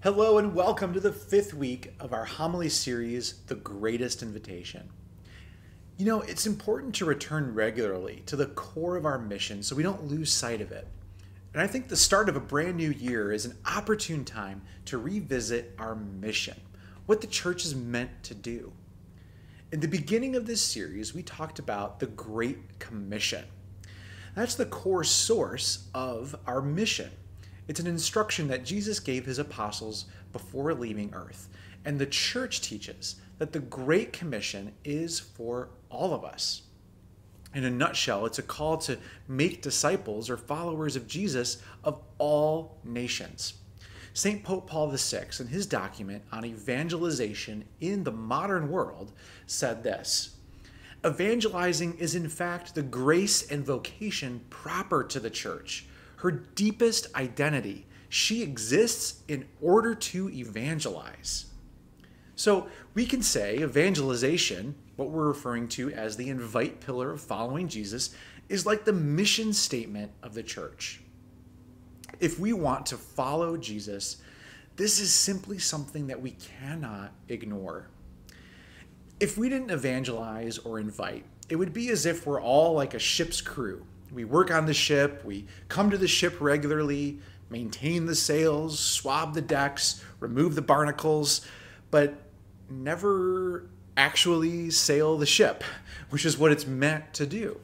Hello and welcome to the fifth week of our homily series, The Greatest Invitation. You know, it's important to return regularly to the core of our mission so we don't lose sight of it. And I think the start of a brand new year is an opportune time to revisit our mission, what the church is meant to do. In the beginning of this series, we talked about the Great Commission. That's the core source of our mission. It's an instruction that Jesus gave his apostles before leaving earth. And the church teaches that the Great Commission is for all of us. In a nutshell, it's a call to make disciples or followers of Jesus of all nations. St. Pope Paul VI, in his document on evangelization in the modern world, said this: "Evangelizing is in fact the grace and vocation proper to the church. Her deepest identity. She exists in order to evangelize." So we can say evangelization, what we're referring to as the invite pillar of following Jesus, is like the mission statement of the church. If we want to follow Jesus, this is simply something that we cannot ignore. If we didn't evangelize or invite, it would be as if we're all like a ship's crew. We work on the ship, we come to the ship regularly, maintain the sails, swab the decks, remove the barnacles, but never actually sail the ship, which is what it's meant to do.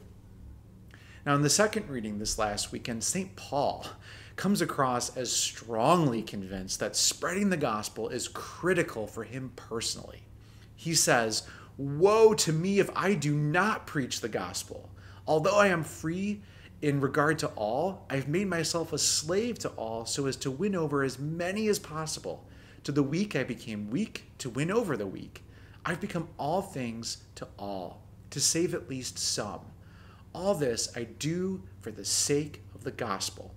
Now, in the second reading this last weekend, St. Paul comes across as strongly convinced that spreading the gospel is critical for him personally. He says, "Woe to me if I do not preach the gospel. Although I am free in regard to all, I've made myself a slave to all so as to win over as many as possible. To the weak I became weak to win over the weak. I've become all things to all, to save at least some. All this I do for the sake of the gospel."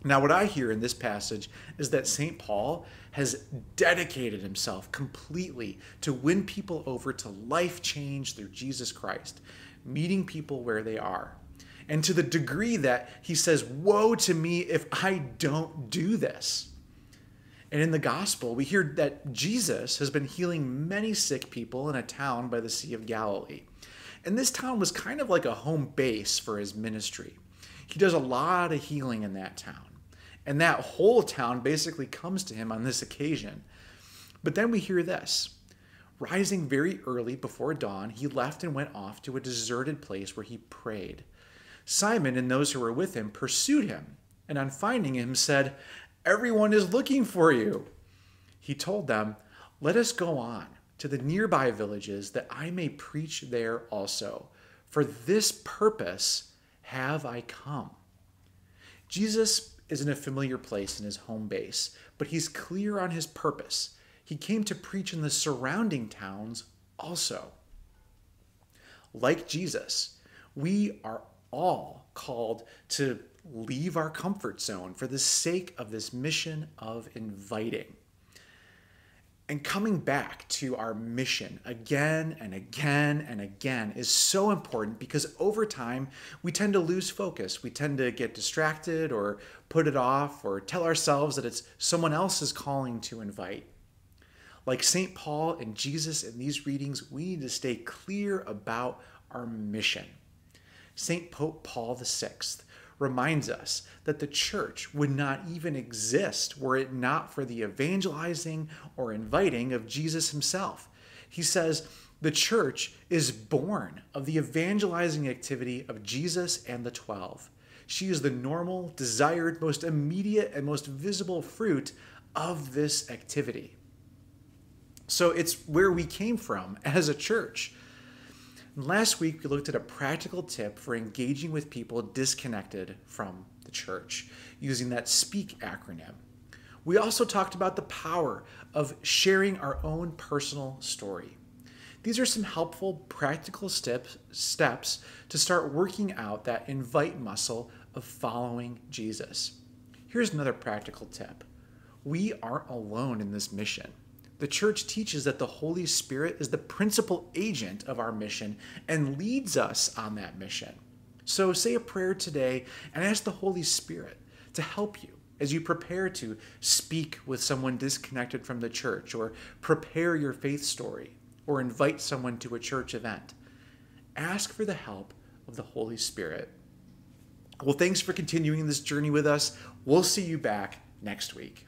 Now, what I hear in this passage is that St. Paul has dedicated himself completely to win people over to life change through Jesus Christ, meeting people where they are. And to the degree that he says, "Woe to me if I don't do this." And in the gospel, we hear that Jesus has been healing many sick people in a town by the Sea of Galilee. And this town was kind of like a home base for his ministry. He does a lot of healing in that town. And that whole town basically comes to him on this occasion. But then we hear this: rising very early before dawn, he left and went off to a deserted place where he prayed. Simon and those who were with him pursued him, and on finding him said, "Everyone is looking for you." He told them, "Let us go on to the nearby villages that I may preach there also. For this purpose have I come." Jesus is in a familiar place in his home base, but he's clear on his purpose. He came to preach in the surrounding towns also. Like Jesus, we are all called to leave our comfort zone for the sake of this mission of inviting. And coming back to our mission again and again and again is so important because over time we tend to lose focus. We tend to get distracted or put it off or tell ourselves that it's someone else's calling to invite. Like St. Paul and Jesus in these readings, we need to stay clear about our mission. St. Pope Paul VI reminds us that the church would not even exist were it not for the evangelizing or inviting of Jesus himself. He says the church is born of the evangelizing activity of Jesus and the 12. She is the normal, desired, most immediate, and most visible fruit of this activity. So it's where we came from as a church. Last week, we looked at a practical tip for engaging with people disconnected from the church, using that SPEAK acronym. We also talked about the power of sharing our own personal story. These are some helpful practical steps to start working out that invite muscle of following Jesus. Here's another practical tip. We aren't alone in this mission. The church teaches that the Holy Spirit is the principal agent of our mission and leads us on that mission. So say a prayer today and ask the Holy Spirit to help you as you prepare to speak with someone disconnected from the church, or prepare your faith story, or invite someone to a church event. Ask for the help of the Holy Spirit. Well, thanks for continuing this journey with us. We'll see you back next week.